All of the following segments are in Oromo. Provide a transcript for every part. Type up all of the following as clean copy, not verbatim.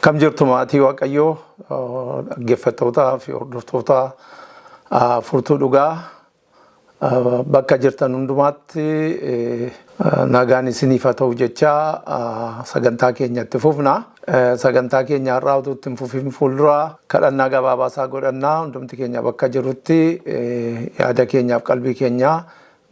Kam jirtu maatii Waaqayyoo dhaggeeffattootaa fi hordoftoota furtuu dhugaa bakka jirtan hundumaatti nagaan isiniif haa ta'u jechaa sagantaa keenyatti fufna. Sagantaa keenya har'aa utuu ittiin fufiin fuulduraa kadhannaa gabaabaasaa godhannaa hundumti keenya bakka jirutti yaada keenyaaf qalbii keenya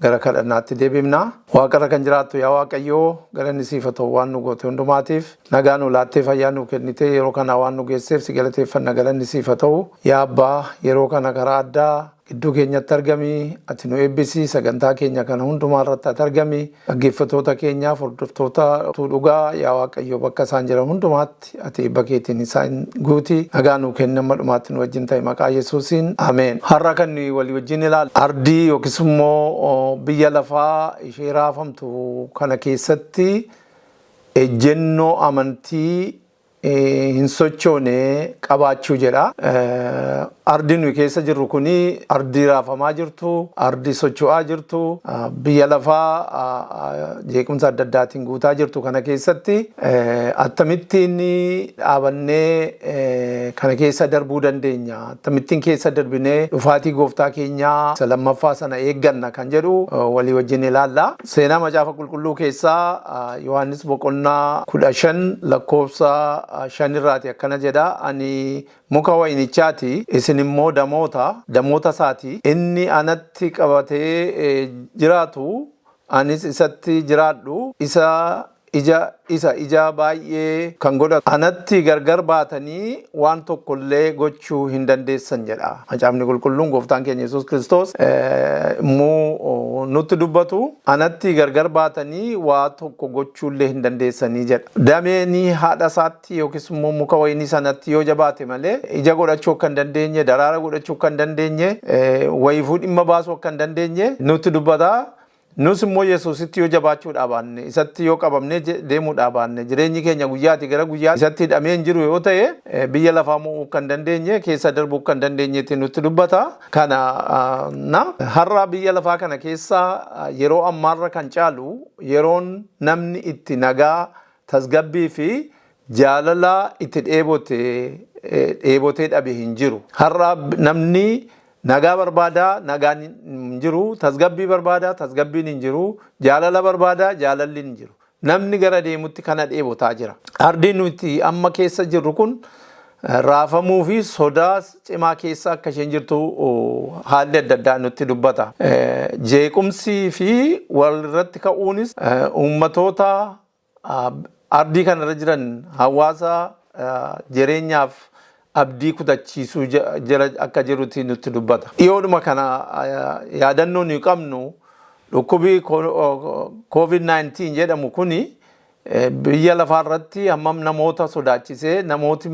gara kadhannaatti deebifna. Waaqarra kan jiraattu yaa Waaqayyoo galanni siif haa ta'u waan nu goote hundumaatiif nagaa nu laattee fayyaa nu kennite yeroo kana waan nu geesseef si galateeffanna galanni siif haa ta'u. Yaa Abbaa yeroo kana karaa addaa iddoo keenyatti argami ati nu eebbisi sagantaa keenya kana hundumaa irratti ati argami dhaggeeffattoota keenyaaf hordoftoota dhugaa yaa Waaqayyo bakka isaan jiran hundumaatti ati eebba keetiin isaan guuti nagaa nu kenni amma dhumaatti nu wajjin ta'e maqaa Yesuusiin ameen. Har'a kan nuyi walii wajjin ilaalu ardii yookiis immoo biyya lafaa ishee raafamtu kana keessatti ejjennoo amantii hin sochoone qabaachuu jedha. Ardii nuyi keessa jirru kuni ardii raafamaa jirtu, ardii socho'aa jirtu, biyya lafaa jeequmsa adda addaatiin guutaa jirtu kana keessatti akkamittiin dhaabannee kana keessa darbuu dandeenya? Akkamittiin keessa darbinee dhufaatii gooftaa keenyaa isa lammaffaa sana eegganna kan jedhu walii wajjin ilaalla. Seenaa macaafa qulqulluu keessaa Yohaannis boqonnaa 15 lakkoofsa 5 irraati akkana jedha. Ani muka wayinichaati isin immoo damoota isaati. Inni anatti qabatee jiraatu anis isatti jiraadhu. Ija baay'ee kan godhatu anatti gargar baatanii waan tokkollee gochuu hin dandeessan jedha. Macaafni qulqulluun gooftaan keenya Yesuus Kiristoos immoo nutti dubbatu anatti gargar baatanii waa tokko gochuullee hin dandeessanii jedha. Dameenii haadha isaatti yookiis immoo muka wayinii sanatti yoo jabaate malee ija godhachuu akka hin dandeenye, daraara godhachuu akka hin dandeenye, wayifuu dhimma baasuu akka hin dandeenye nutti dubbata. Nus immoo Yesuusitti yoo jabaachuudhaa baanne, isatti yoo qabamnee deemuudhaa baanne, jireenyi keenya guyyaatti gara guyyaa isatti hidhamee hin jiru yoo ta'e biyya lafaa mo'uu kan dandeenye, keessa darbuu kan dandeenyetti nutti dubbata. Kana har'a biyya lafaa kana keessa yeroo ammaarra kan caalu yeroon namni itti nagaa, tasgabbii fi jaalala itti dheebotee dhabe hin jiru. Har'a namni nagaa barbaada, nagaan hin jiru. Tasgabbii barbaada, tasgabbiin hin jiru. Jaalala barbaada, jaalalli hin jiru. Namni gara deemutti kana dheebotaa jira. Ardiin nuti amma keessa jirru kun raafamuu fi sodaa cimaa keessa akka isheen jirtu haalli adda addaa nutti dubbata. Jeequmsii fi walirratti ka'uunis uummatoota ardii kanarra jiran hawaasa jireenyaaf abdii kutachiisuu jira akka jirutti nutti dubbata. Dhiyoodhuma kana yaadannoo nuyi qabnu dhukkubii COVID-19 jedhamu kuni biyya lafaarratti hammam namoota sodaachisee namooti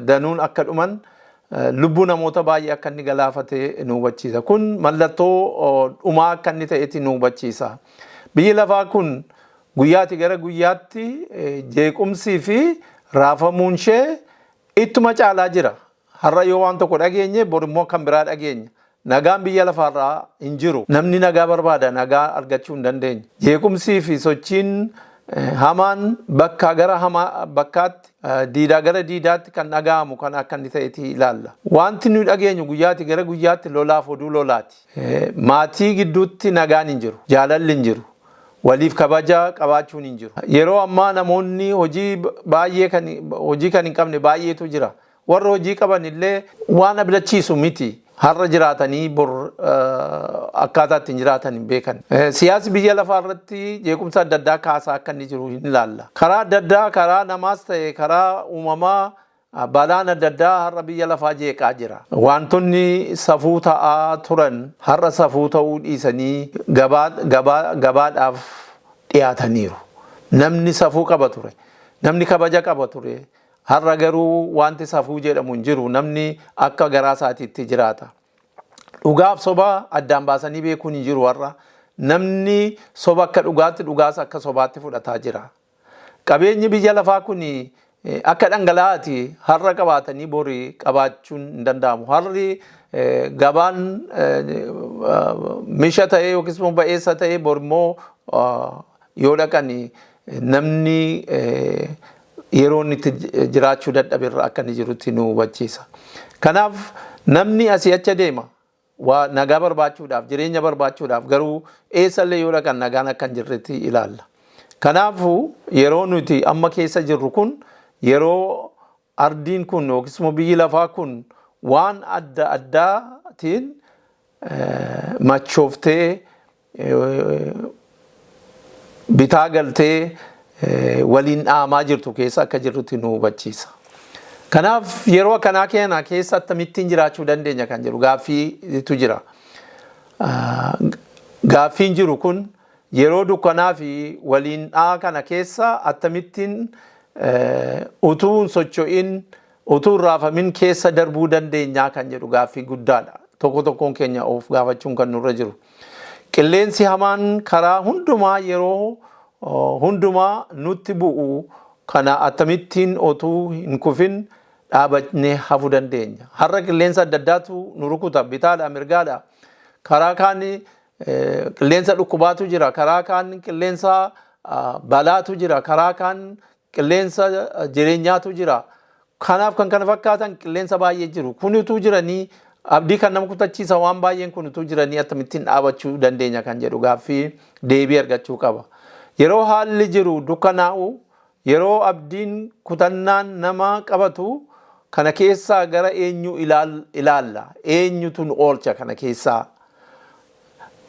danuun akka dhuman lubbuu namoota baay'ee akka inni galaafate nu hubachiisa. Kun mallattoo dhumaa akka inni ta'etti nu hubachiisa. Biyyi lafaa kun guyyaatti gara guyyaatti jeequmsii fi raafamuun ishee ittuma caalaa jira. Har'a yoo waan tokko dhageenye bor immoo kan biraa dhageenya. Nagaan biyya lafaarraa hin jiru. Namni nagaa barbaada, nagaa argachuu hin dandeenye. Jeequmsii fi sochiin hamaan bakkaa gara bakkaatti, diidaa gara diidaatti kan dhaga'amu kan akka inni ta'etti ilaalla. Wanti nuyi dhageenyu guyyaatti gara guyyaatti lolaaf oduu lolaati. Maatii gidduutti nagaan hin jiru, jaalalli hin jiru. Waliif kabaja qabaachuun hin jiru. Yeroo ammaa namoonni hojii kan hin qabne baay'eetu jira. Warra hojii qaban illee waan abdachiisu miti. Har'a jiraatanii bor akkaataa ittiin jiraatan hin beekan. Siyaasni biyya lafaa irratti jeequmsa adda addaa kaasaa akka inni jiru hin ilaalla. Karaa adda addaa, karaa namaas ta'e karaa uumamaa balaan adda addaa har'a biyya lafaa jeeqaa jira. Wantoonni safuu ta'aa turan har'a safuu ta'uu dhiisanii gabaadhaaf dhiyaataniiru. Namni safuu qaba ture. Namni kabaja qaba ture. Har'a garuu wanti safuu jedhamu hin jiru. Namni akka garaa isaatiitti jiraata. Dhugaaf soba addaan baasanii beekuun hin jiru har'a. Namni soba akka dhugaatti, dhugaas akka sobaatti fudhataa jira. Qabeenyi biyya lafaa kuni akka dhangala'aati har'a qabaatanii borii qabaachuun hin danda'amu. Har'i gabaan meeshaa ta'ee yookiis immoo ba'eessa ta'ee bor immoo yoo dhaqani namni yeroon itti jiraachuu dadhabirra akka inni jirutti nu hubachiisa. Kanaaf namni asii achi deema waa nagaa barbaachuudhaaf jireenya barbaachuudhaaf garuu eessallee yoo dhaqan nagaan akka hin jirretti ilaalla. Kanaafuu yeroo nuti amma keessa jirru kun yeroo ardiin kun yookiis immoo biyyi lafaa kun waan adda addaatiin machooftee bitaa galtee waliin dhaamaa jirtu keessa akka jirrutti nu hubachiisa. Kanaaf yeroo akkanaa keena keessa akkamittiin jiraachuu dandeenya kan jedhu gaaffiitu jira. Gaaffiin jiru kun yeroo dukkanaa fi waliin dhaa kana keessa akkamittiin utuu hin socho'in utuu hin raafamin keessa darbuu dandeenya kan jedhu gaaffii guddaadha. Tokko tokkoon keenya of gaafachuun kan nurra jiru. Qilleensi hamaan karaa hundumaa yeroo hundumaa nutti bu'u kana akkamittiin utuu hin kufin dhaabatnee hafuu dandeenya. Har'a qilleensa adda addaatu nu rukuta bitaadha mirgaadha. Karaa kaan qilleensa dhukkubaatu jira, karaa kaan qilleensa balaatu jira, karaa kaan qilleensa jireenyaatu jira. Kanaaf kan kana fakkaatan qilleensa baay'ee jiru. Kunitu jiranii abdii kan nama kutachiisa waan baay'een kunitu jiranii akkamittiin dhaabachuu dandeenya kan jedhu gaaffii deebii argachuu qaba. Yeroo haalli jiru dukkanaa'u, yeroo abdiin kutannaan nama qabatu kana keessaa gara eenyu ilaalla? Eenyutu nu oolcha kana keessaa?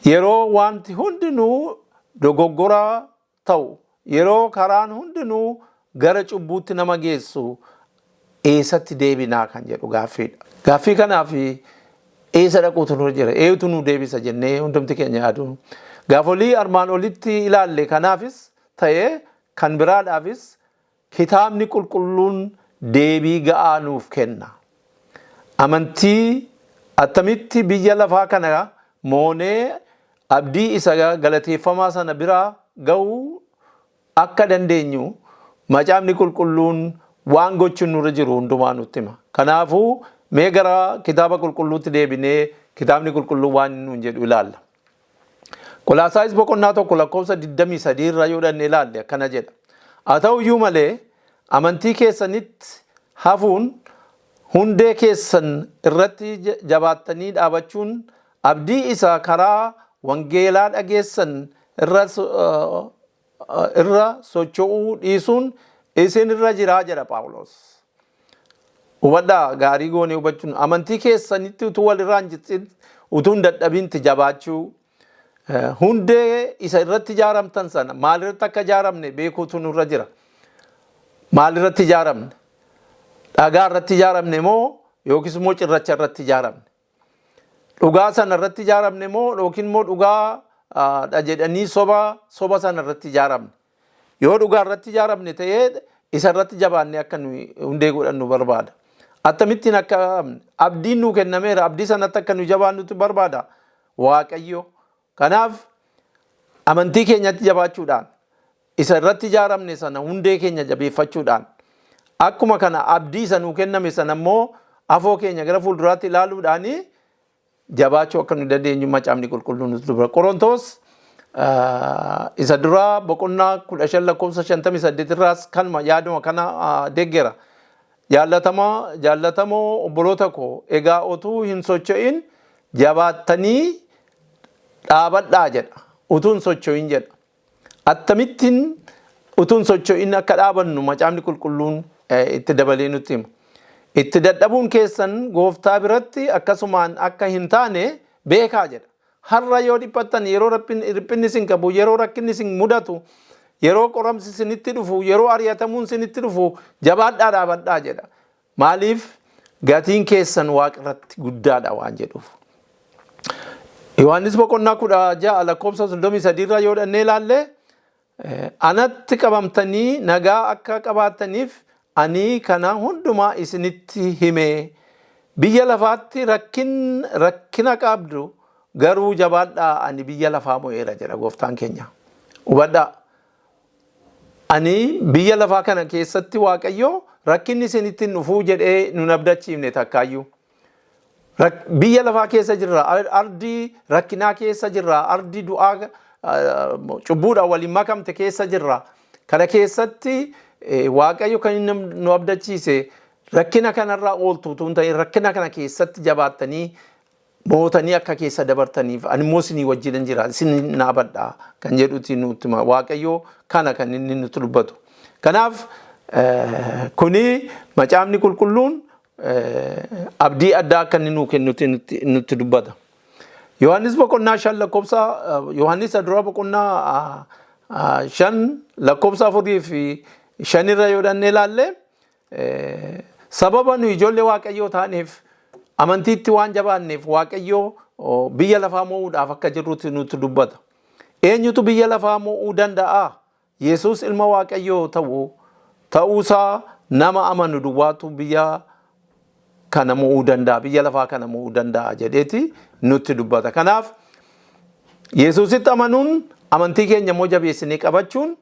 Yeroo wanti hundinuu dogoggoraa ta'u, yeroo karaan hundinuu gara cubbuutti nama geessu eessatti deebinaa kan jedhu gaaffiidha. Gaaffii kanaaf eessa dhaquutu nurra jira? Eenyutu nu deebisa jennee hundumti keenya yaadu. Gaafolii armaan olitti ilaalle kanaafis ta'ee kan biraadhaafis kitaabni qulqulluun deebii ga'aa nuuf kenna. Amantii attamitti biyya lafaa kana moonee abdii isa galateeffamaa sana biraa ga'uu akka dandeenyu macaafni qulqulluun waan gochuun nurra jiru hundumaa nutti hima. Kanaafuu mee gara kitaaba qulqulluutti deebinee kitaabni qulqulluun waan nuun jedhu ilaalla. Qolaasaayis boqonnaa 1:23 irraa yoo dhanne ilaalle akkana jedha. Haa ta'u iyyuu malee amantii keessanitti hafuun hundee keessan irratti jabaattanii dhaabachuun abdii isa karaa wangeelaa dhageessan irra socho'uu dhiisuun isin irra jiraa jedha Phaawulos. Hubadhaa gaarii goonee hubachuun amantii keessanitti utuu walirraa hin jitsin utuu hin dadhabinti jabaachuu hundee isa irratti ijaaramtan sana maalirratti akka ijaaramne beekuutu nurra jira. Maalirratti ijaaramne? Dhagaa irratti ijaaramne moo yookiis immoo cirracha irratti ijaaramne? Dhugaa sana irratti ijaaramne moo yookiin immoo dhugaa jedhanii soba sana irratti ijaaramne? Yoo dhugaa irratti ijaaramne ta'ee isa irratti jabaannee akka hundee godhannu barbaada. Akkamittiin akka abdiin nuu kennameera abdii sanatti akka nu jabaannutu barbaada Waaqayyo. Kanaaf amantii keenyatti jabaachuudhaan isa irratti ijaaramne sana hundee keenya jabeeffachuudhaan akkuma kana abdii isa nuu kenname sana immoo afoo keenya gara fuulduraatti ilaaluudhaan jabaachuu akka nu dandeenyu macaafni qulqulluun nutti dubara. Qorontos isa duraa boqonnaa 15:58 irraas kanuma yaaduma kana deeggera. Jaallatamoo obboloota koo egaa otuu hin socho'in jabaattanii dhaabadhaa jedha. Utuu hin socho'in jedha. Akkamittiin utuu hin socho'in akka dhaabannu macaafni qulqulluun itti dabalee nutti hima. Itti dadhabuun keessan gooftaa biratti akkasumaan akka hin taane beekaa jedha. Har'a yoo dhiphattan yeroo riphinni isin qabu, yeroo rakkinni isin mudatu, yeroo qoramsi isinitti dhufu, yeroo ari'atamuun isinitti dhufu jabaadhaa dhaabadhaa jedha. Maaliif gatiin keessan Waaqa irratti guddaadha waan jedhuuf. Yohaannis boqonnaa 16:33 irraa yoo dhannee ilaalle anatti qabamtanii nagaa akka qabaattaniif ani kana hundumaa isinitti hime. Biyya lafaatti rakkina qabdu garuu jabaadhaa ani biyya lafaa mo'eera jedha gooftaan keenya. Hubadhaa. Ani biyya lafaa kana keessatti Waaqayyo rakkinni isinitti dhufuu jedhee nun abdachiifne takkaayyuu. Biyya lafaa keessa jirra, ardii rakkinaa keessa jirra, ardii du'aa cubbuudhaan waliin makamte keessa jirra. Kana keessatti waaqayyo kan inni nu abdachiise rakkina kanarraa ooltu tun ta'e rakkina kana keessatti jabaattanii mootanii akka keessa dabartaniif ani immoo isinii wajjin jira isin naabadha kan jedhuti nutti waaqayyo kana kan inni nutti dubbatu. Kanaaf kuni macaafni qulqulluun abdii addaa akka inni nuu kennutti nutti dubbata. Yohaannis boqonnaa 5 lakkoofsa Yohaannis dura boqonnaa 5 lakkoofsa 4 fi 5 irra yoo dhannee ilaalle sababa nu ijoollee waaqayyoo taaneef amantiitti waan jabaanneef waaqayyoo biyya lafaa mo'uudhaaf akka jirrutti nutti dubbata. Eenyutu biyya lafaa mo'uu danda'a? Yesuus ilma waaqayyoo ta'uusaa nama amanu duwwaatu biyya kana mo'uu danda'a, biyya lafaa kana mo'uu danda'a jedheeti nutti dubbata. Kanaaf Yesuusitti amanuun amantii keenya immoo jabeessinee qabachuun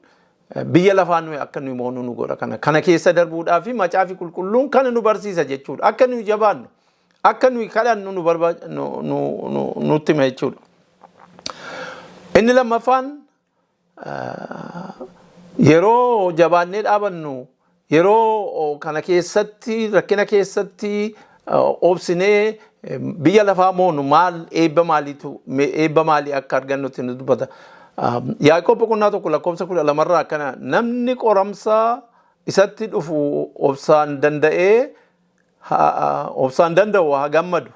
biyya lafaa nuyi akka nuyi mo'uu nu godha. Kana keessa darbuudhaa fi macaafi qulqulluun kana nu barsiisa jechuudha. Akka nuyi jabaannu, akka nuyi kadhannu nutti hima jechuudha. Inni lammaffaan yeroo jabaannee dhaabannu, yeroo kana keessatti rakkina keessatti obsinee biyya lafaa moonu maal eebba maalii akka argannutti nu dubbata. Yaaqoob boqonnaa 1 lakkoofsa 12 irraa akkana namni qoramsa isatti dhufu obsaan danda'u haa gammadu.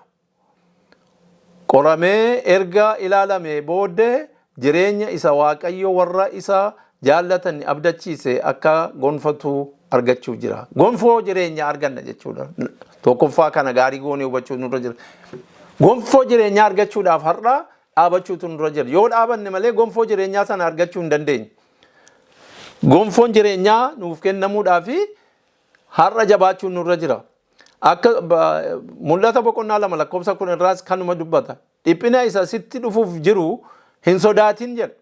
Qoramee erga ilaalame booddee jireenya isa waaqayyo warra isa jaallatan abdachiise akka gonfatu argachuuf jira. Gonfoo jireenya arganna jechuudha. Tokkoffaa kana gaarii goonee hubachuu nurra jira. Gonfoo jireenya argachuudhaaf har'a dhaabachuutu nurra jira. Yoo dhaabanne malee gonfoo jireenyaa sana argachuu hin dandeenyu. Gonfoon jireenyaa nuuf kennamuudhaaf har'a jabaachuun nurra jira. Akka mul'ata boqonnaa 2 lakkoofsa 10 irraas kanuma dubbata. Dhiphina isa sitti dhufuuf jiru hin sodaatin jedha.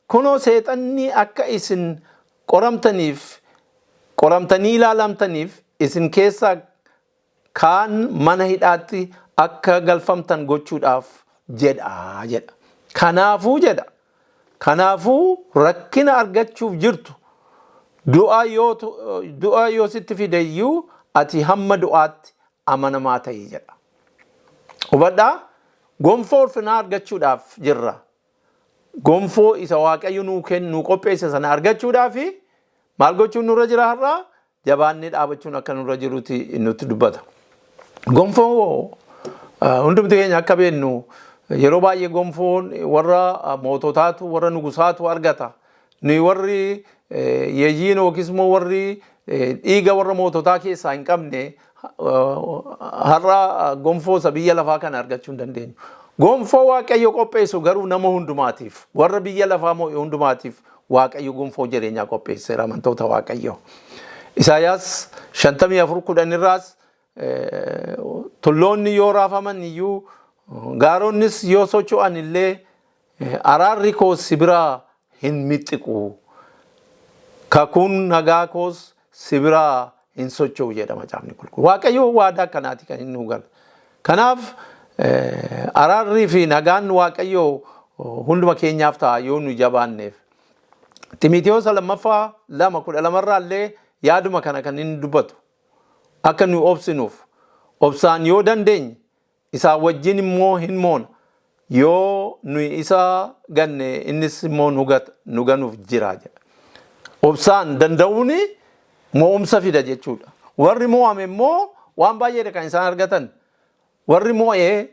Kunoo seexanni akka isin qoramtanii ilaalamtaniif isin keessaa kaan mana hidhaatti akka galfamtan gochuudhaaf jedha. Kanaafuu rakkina argachuuf jirtu du'a yoo sitti fideyyuu ati hamma du'aatti amanamaa ta'ii jedha. Hubadhaa gonfoo ulfinaa argachuudhaaf jirra. Gonfoo isa waaqayyo nuu qopheesse sana argachuudhaaf maal gochuun nurra jira har'a? Jabaannee dhaabachuun akka nurra jirutti nutti dubbata. Gonfoo hundumti keenya akka beennu yeroo baay'ee gonfoon warra moototaatu warra nugusaatu argata. Nuyi warri yeeyyiin yookiis immoo warri dhiiga warra moototaa keessaa hin qabne har'a gonfoo isa biyya lafaa kana argachuu hin dandeenyu. Gonfoo waaqayyo qopheessu garuu nama hundumaatiif, warra biyya lafaa mo'e hundumaatiif waaqayyo gonfoo jireenyaa qopheesseera amantoota waaqayyo. Isaayaas 54:10 irraas tulloonni yoo raafaman iyyuu gaaronnis yoo socho'an illee araarri koos si biraa hin mixxiqu. Kakuun nagaa koos si biraa hin socho'u jedha macaafni qulqulluun. Waaqayyo waadaa akkanaati kan inni nu gala. Kanaaf araarrii fi nagaan waaqayyo hunduma keenyaaf ta'a yoo nu jabaanneef. Timoteewos 2:12 irraa illee yaaduma kana kan inni dubbatu. Akka nu obsinuuf obsaan yoo dandeenye isaa wajjin immoo hin moona. Yoo nu isa ganne innis immoo nu ganuuf jira jedha. Obsaan danda'uun mo'umsa fida jechuudha. Warri mo'ame immoo waan baay'eedha kan isaan argatan. Warri mo'ee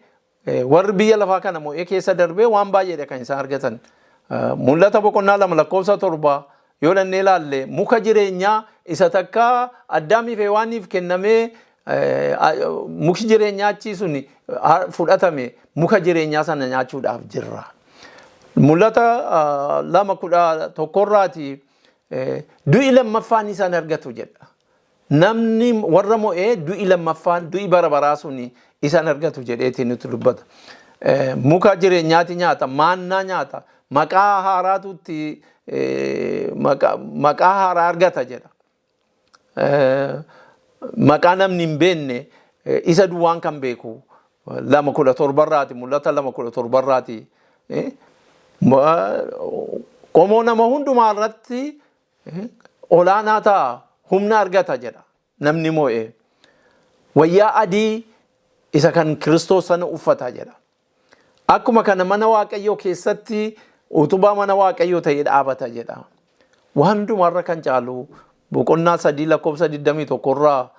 warri biyya lafaa kana mo'ee keessa darbee waan baay'eedha kan isaan argatan. Mul'ata boqonnaa 2 lakkoofsa 7 yoo dhannee ilaalle muka jireenyaa isa takka Addaamiif Hewaaniif kennamee muki jireenyaa achii sun fudhatame muka jireenyaa sana nyaachuudhaaf jirra. Mul'ata 2:11 irraati du'i lammaffaan isaan argatu jedha. Namni warra mo'ee du'i lammaffaan du'i bara baraa sun isaan argatu jedheetiin nutti dubbata. Muka jireenyaati nyaata, maannaa nyaata, maqaa haaraatutti maqaa haaraa argata jedha. Maqaa namni hin beekne isa duwwaan kan beeku 2:17 irraati mul'ata 2:17 irraati. Qomoo nama hundumaa irratti olaanaa ta'a humna argata jedha namni moo'e. Wayyaa adii isa kan Kiristoos sana uffata jedha. Akkuma kana mana Waaqayyoo keessatti utubaa mana Waaqayyoo ta'ee dhaabata jedha. Waan hundumarra kan caalu boqonnaa 3:21 irraa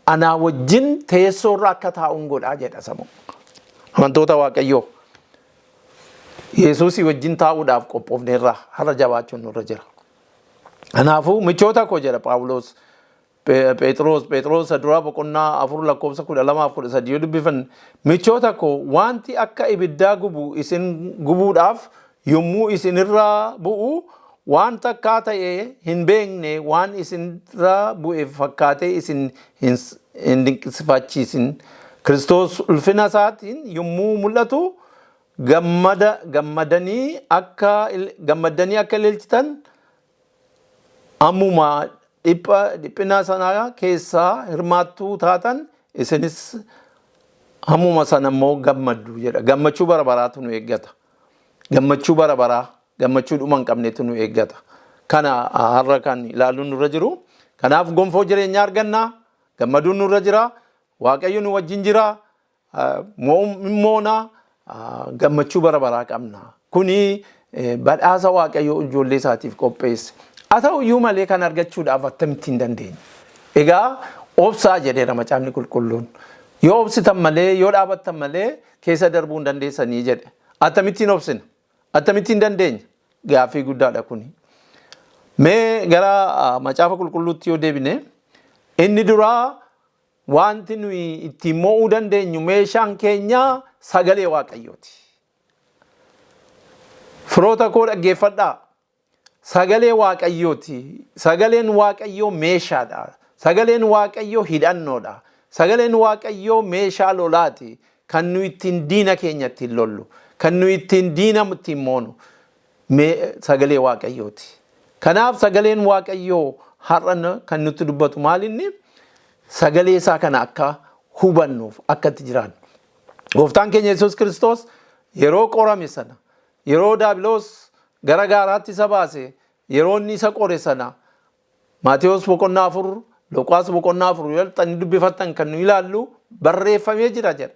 anaa wajjin teessoo irra akka taa'uun godhaa jedha samu. Amantoota Waaqayyoo Yesuusii wajjin taa'uudhaaf qophoofneerra har'a jabaachuun nurra jira. Kanaafuu michoota koo jedha Phaawulos Phexros duraa boqonnaa 4:12-13 yoo dubbifan michoota koo wanti akka ibiddaa gubu isin gubuudhaaf yommuu isinirraa bu'u waan takkaa ta'ee hin beekne waan isinirraa bu'e fakkaatee isin hin dinqisiifachiisin. Kiristoos ulfina isaatiin yommuu mul'atu gammadanii akka ililchitan ammuma dhiphina sanaa keessaa hirmaattuu taatan isinis ammuma sana immoo gammaddu jedha. Gammachuu bara baraatu nu eeggata. Gammachuu bara baraa gammachuu dhuma hin qabnetu nu eeggata. Kana har'a kan ilaaluun nurra jiru. Kanaaf gonfoo jireenyaa argannaa gammaduun nurra jira. Waaqayyo nu wajjin jira. Moona gammachuu bara baraa qabna. Kuni badhaasa Waaqayyo ijoollee isaatiif qopheesse. Haa ta'u iyyuu malee kan argachuudhaaf attamitti hin dandeenye. Egaa obsaa jedheera Macaafni Qulqulluun. Yoo obsitan malee yoo dhaabattan malee keessa darbuu hin dandeessanii jedhe. Attamittiin obsina? Attamittiin dandeenya? Gaaffii guddaadha kuni. Mee gara Macaafa Qulqulluutti yoo deebine inni duraa wanti nuyi ittiin mo'uu dandeenyu meeshaan keenya sagalee Waaqayyooti. Firoota koo dhaggeeffadhaa. Sagalee Waaqayyooti. Sagaleen Waaqayyoo meeshaadha. Sagaleen Waaqayyoo hidhannoodha. Sagaleen Waaqayyoo meeshaa lolaati. Kan nu ittiin diina keenya ittiin lollu. Kan nu ittiin diina ittiin moonu. Sagalee Waaqayyooti. Kanaaf sagaleen Waaqayyoo har'a kan nutti dubbatu maalinni? Sagalee isaa kana akka hubannuuf akka itti jiraannu. Gooftaan keenya Yesuus Kiristoos yeroo qorame sana, yeroo Daabiloos gara gaaraatti isa baase, yeroo inni isa qore sana, Maatewos 4, Luqaas 4 yoo xanni dubbifattan kan nu ilaallu barreeffamee jira jedha.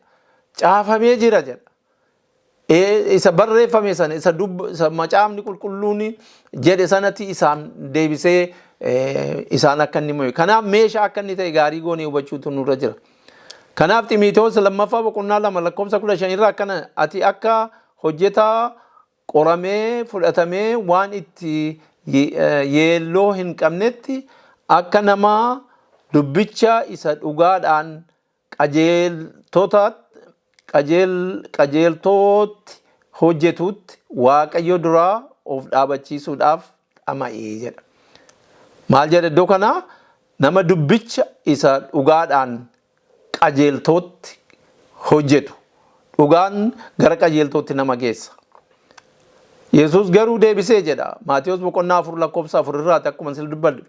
Caafamee jira jedha. Isa barreeffame sana isa Macaafni Qulqulluun jedhe sanatti isaan deebisee isaan akka inni mo'e. Kanaaf meeshaa akka inni ta'e gaarii goonee hubachuutu nurra jira. Kanaaf Xiimotewos 2:15 irraa akkana ati akka hojjetaa qoramee fudhatamee waan itti yeelloo hin qabnetti akka nama dubbicha isa dhugaadhaan qajeeltootti hojjetutti Waaqayyo duraa of dhaabachiisuudhaaf dhama'ee jedha. Maal jedha iddoo kana? Nama dubbicha isa dhugaadhaan qajeeltootti hojjetu. Dhugaan gara qajeeltootti nama geessa. Yesuus garuu deebisee jedha. Maatewos 4:4 irraati akkuma sila dubbadhu.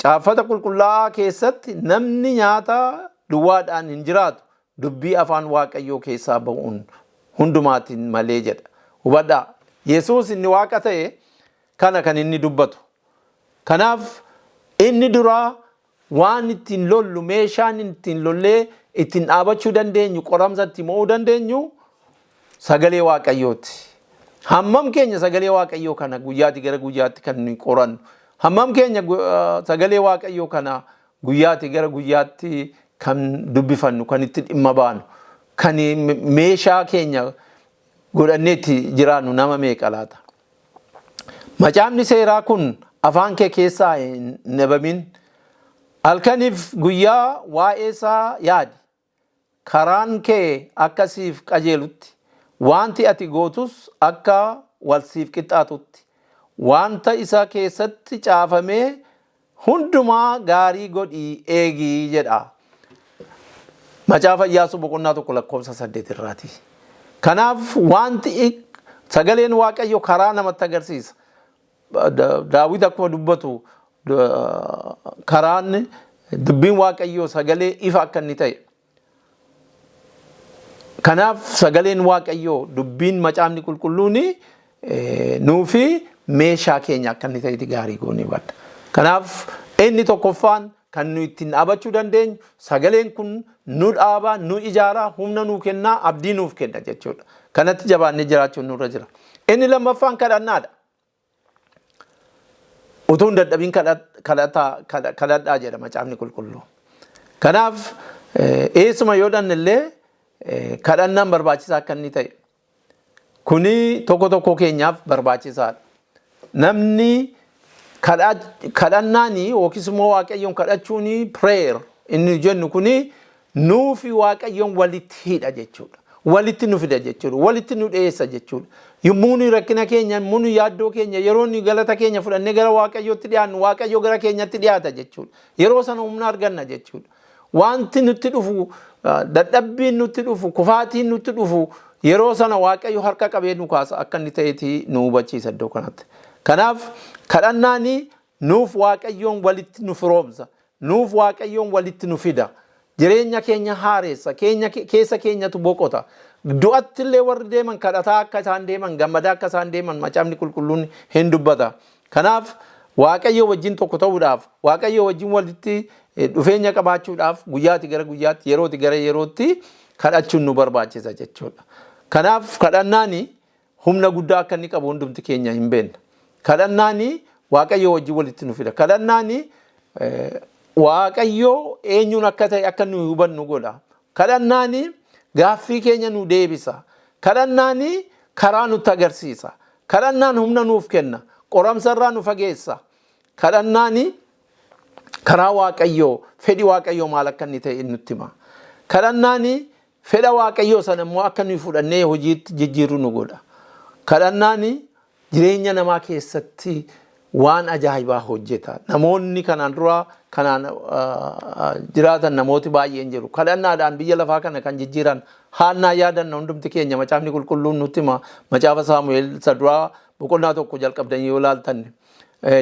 Caafata qulqullaa'aa keessatti namni nyaata duwwaadhaan hin jiraatu. Dubbii afaan Waaqayyoo keessaa ba'uun hundumaatiin malee jedha. Hubadhaa. Yesuus inni Waaqa ta'e kana kan inni dubbatu. Kanaaf inni duraa waan ittiin lollu meeshaan ittiin lollee ittiin dhaabachuu dandeenyu qoramsa itti mo'uu dandeenyu sagalee Waaqayyooti. Hammam keenya sagalee Waaqayyoo kana guyyaatti gara guyyaatti kan nuyi qorannu. Hammam keenya sagalee Waaqayyoo kana guyyaatti gara guyyaatti kan dubbifannu kan itti dhimma baanu kan meeshaa keenya godhannee itti jiraannu nama meeqa laata? Macaafni seeraa kun afaan kee keessaa hin nabamin. Halkaniif guyyaa waa'ee isaa yaadi. Karaan kee akkasiif qajeelutti. Wanti ati gootus akka walsiif qixxaatutti. Wanta isa keessatti caafamee hundumaa gaarii godhii eegii jedha. Macaafa Iyyaasuu 1:8 irraati. Kanaaf wanti sagaleen Waaqayyo karaa namatti agarsiisa. Daawit akkuma dubbatu karaan dubbiin Waaqayyoo sagalee ifa akka inni ta'e. Kanaaf sagaleen Waaqayyoo dubbiin Macaafni Qulqulluun nuufi meeshaa keenya akka inni ta'etti gaarii goonee badda. Kanaaf inni tokkoffaan kan nu ittiin dhaabachuu dandeenyu sagaleen kun nu dhaabaa, nu ijaaraa, humna nuu kennaa, abdii nuuf kenna jechuudha. Kanatti jabaannee jiraachuun nurra jira. Inni lammaffaan kadhannaadha. Utuu hin dadhabin kadhadhaa jedha macaafni qulqulluu. Kanaaf eessuma yoo dhannillee kadhannaan barbaachisaa akka inni ta'e. Kuni tokko keenyaaf barbaachisaadha. Namni kadhannaanii yookiis immoo waaqayyoon kadhachuuni prayer inni jennu kuni nuufi waaqayyoon walitti hidha jechuudha. Walitti nu fida jechuudha. Walitti nu dhiyeessa jechuudha. Yommuu nu rakkina keenya, yommuu nu yaaddoo keenya, yeroo nu galata keenya fudhannee gara waaqayyootti dhiyaannu, waaqayyo gara keenyatti dhiyaata jechuudha. Yeroo sana humna arganna jechuudha. Wanti nutti dhufu, dadhabbiin nutti dhufu, kufaatiin nutti dhufu, yeroo sana waaqayyo harka qabee nu kaasa akka inni ta'etti nu hubachiisa iddoo kanatti. Kanaaf kadhannaanii nuuf waaqayyoon walitti nu firoomsa, nuuf waaqayyoon walitti nu fida. Jireenya keenya haareessa, keessa keenyatu boqota. Du'atti illee warri deeman kadhataa akka isaan deeman, gammadaa akka isaan deeman macaafni qulqulluun hin dubbata. Kanaaf waaqayyo wajjin tokko ta'uudhaaf, waaqayyo wajjin walitti dhufeenya qabaachuudhaaf guyyaati gara guyyaatti, yerooti gara yerootti kadhachuun nu barbaachisa jechuudha. Kanaaf kadhannaanii humna guddaa akka inni qabu hundumti keenya hin beekna. Kadhannaanii waaqayyo wajjin walitti nu fida. Kadhannaanii waaqayyo eenyuun akka ta'e akka nu hubannu godha. Kadhannaanii gaaffii keenya nu deebisa. Kadhannaanii karaa nutti agarsiisa. Kadhannaan humna nuuf kenna. Qoramsarraa nu fageessa. Kadhannaanii karaa waaqayyoo, fedhi waaqayyoo maal akka inni ta'e nutti hima. Kadhannaanii fedha waaqayyoo sana immoo akka nuyi fudhannee hojiitti jijjiirru nu godha. Kadhannaanii jireenya namaa keessatti waan ajaa'ibaa hojjeta. Namoonni kanaan dura kanaan jiraatan namooti baay'een jiru. Kadhannaadhaan biyya lafaa kana kan jijjiiran haannaa yaadanna hundumti keenya macaafni qulqulluun nutti hima. Macaafa Saamu'eel isa duraa boqonnaa tokko jalqabdanii yoo ilaaltan.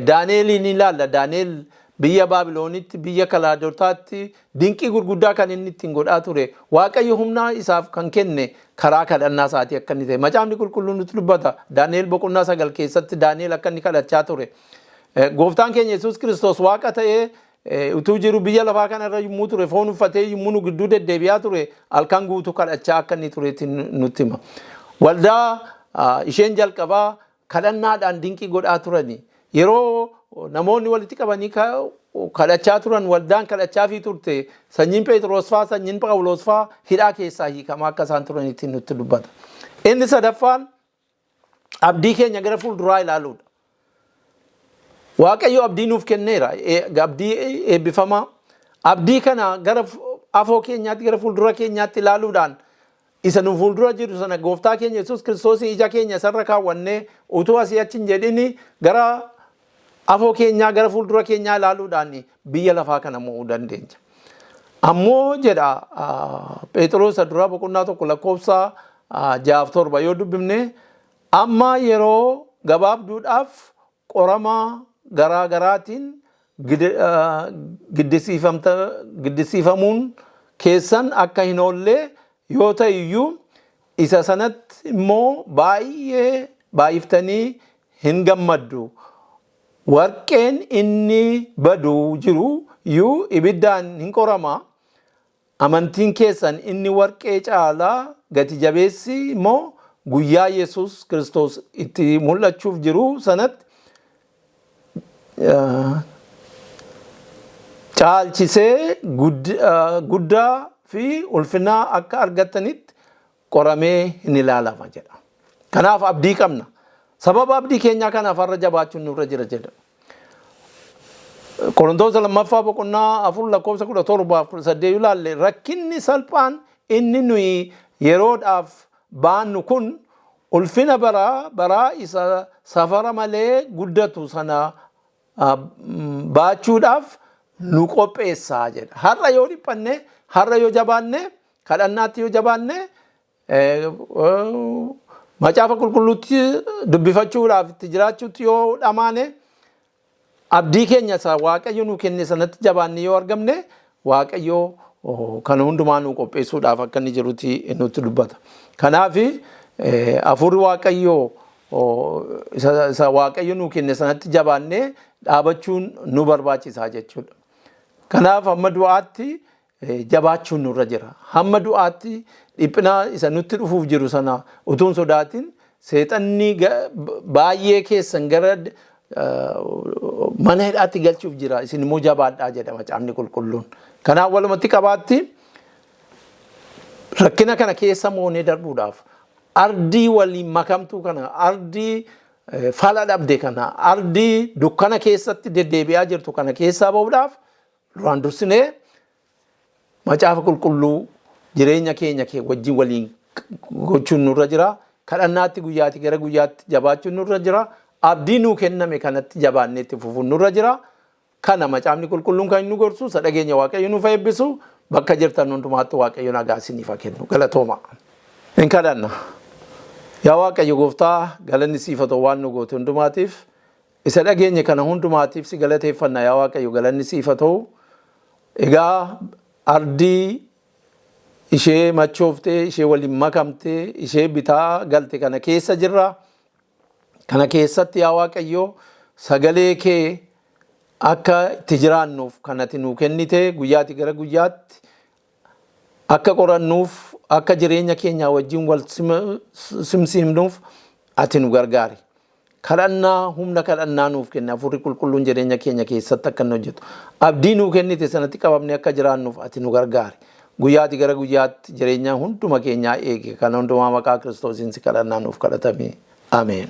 Daaneeliin ilaalla. Daaneel biyya Baabiloonitti, biyya Kalaadotaatti dinqii gurguddaa kan inni ittiin godhaa ture. Waaqayyo humna isaaf kan kenne karaa kadhannaa isaatii akka inni ta'e. Macaafni qulqulluun nutti dubbata. Daaneel boqonnaa 9 keessatti Daaneel akka inni kadhachaa ture. Gooftaan keenya Yesuus Kiristoos Waaqa ta'ee utuu jiru biyya lafaa kanarra yommuu ture, foon uffatee yommuu nu gidduu deddeebi'aa ture, halkan guutuu kadhachaa akka inni turetti nutti hima. Waldaa isheen jalqabaa kadhannaadhaan dinqii godhaa turani. Yeroo namoonni walitti qabanii kadhachaa turan, waldaan kadhachaafii turte, sanyiin Phexros faa, sanyiin Phaawulos faa hidhaa keessaa hiikamaa akka isaan turanitti nutti dubbata. Inni sadaffaan abdii keenya gara fuulduraa ilaaluudha. Waaqayyo abdii nuuf kenneera. Abdii eebbifamaa. Abdii kana gara afoo keenyaatti, gara fuuldura keenyaatti ilaaluudhaan isa nu fuuldura jiru sana gooftaa keenya Yesuus Kiristoos ija keenya isarra kaawwannee utuu asii achi hin jedhini gara afoo keenyaa gara fuuldura keenyaa ilaaluudhaan biyya lafaa kana mo'uu dandeenya. Ammoo jedha Phexros duraa boqonnaa 1 lakkoofsa 6-7 yoo dubbifne amma yeroo gabaabduudhaaf qorama garaa garaatiin giddisiifamuun keessan akka hin oolle yoo ta'e iyyuu isa sanatti immoo baay'ee baay'iftanii hin gammaddu. Warqeen inni badu jiru iyyuu ibiddaan hin qorama. Amantiin keessan inni warqee caalaa gati jabeessi immoo guyyaa Yesuus Kiristoos itti mul'achuuf jiru sanatti caalchisee guddaa fi ulfinaa akka argatanitti qoramee hin ilaalama jedha. Kanaaf abdii qabna. Sababa abdii keenyaa kanaaf har'a jabaachuun nurra jira jedha. Qorontoos 2 boqonnaa 4 lakkoofsa 17-18 ilaalle rakkinni salphaan inni nuyi yeroodhaaf baannu kun ulfina baraa isa safara malee guddatu sana baachuudhaaf nu qopheessaa jedha. Har'a yoo dhiphanne, har'a yoo jabaanne, kadhannaatti yoo jabaanne, macaafa qulqulluutti dubbifachuudhaaf itti jiraachuutti yoo dhamaane, abdii keenya isa Waaqayyo nu kenne sanatti jabaanne yoo argamne, Waaqayyo kan hundumaa nu qopheessuudhaaf akka inni jirutti nutti dubbata. Kanaaf hafuurri Waaqayyo isa waaqayyo nuu kenne sanatti jabaannee dhaabachuun nu barbaachisaa jechuudha. Kanaaf hamma du'aatti jabaachuun nurra jira. Hamma du'aatti dhiphina isa nutti dhufuuf jiru sana utuun sodaatin seexanni baay'ee keessan gara mana hidhaatti galchuuf jira. Isin immoo jabaadhaa jedha macaafni qulqulluun. Kanaaf walumatti qabaatti rakkina kana keessa moonee darbuudhaaf ardii waliin makamtuu kana ardii fala dhabde kana ardii dukkana keessatti deddeebi'aa jirtu kana keessaa bahuudhaaf duraan dursinee macaafa qulqulluu jireenya keenya wajjin waliin gochuun nurra jira. Kadhannaatti guyyaatti gara guyyaatti jabaachuun nurra jira. Abdii nuu kenname kanatti jabaannee itti fufuun nurra jira. Kana macaafni qulqulluun kan inni gorsu isa dhageenya waaqayyo nuuf eebbisu bakka jirtan hundumaatti waaqayyo nagaa isiniif haa kennu. Galatooma. Hin kadhanna. Yaa waaqayyo gooftaa galanni siif haa ta'u waan nu goote hundumaatiif isa dhageenya kana hundumaatiif si galateeffanna yaa waaqayyo galanni siif haa ta'u. Egaa ardii ishee machooftee ishee waliin makamtee ishee bitaa galte kana keessa jirra. Kana keessatti yaa waaqayyo sagalee kee akka itti jiraannuuf kanatti nuu kennite guyyaatti gara guyyaatti akka qorannuuf akka jireenya keenya wajjin wal simsiimnuuf ati nu gargaari. Kadhannaa humna kadhannaa nuuf kenna hafuurri qulqulluun jireenya keenya keessatti akka nu hojjetu. Abdii nuu kennite sanatti qabamne akka jiraannuuf ati nu gargaari. Guyyaatti gara guyyaatti jireenya hunduma keenyaa eege kana hundumaa maqaa Kiristoosiin si kadhannaa nuuf kadhatame. Ameen.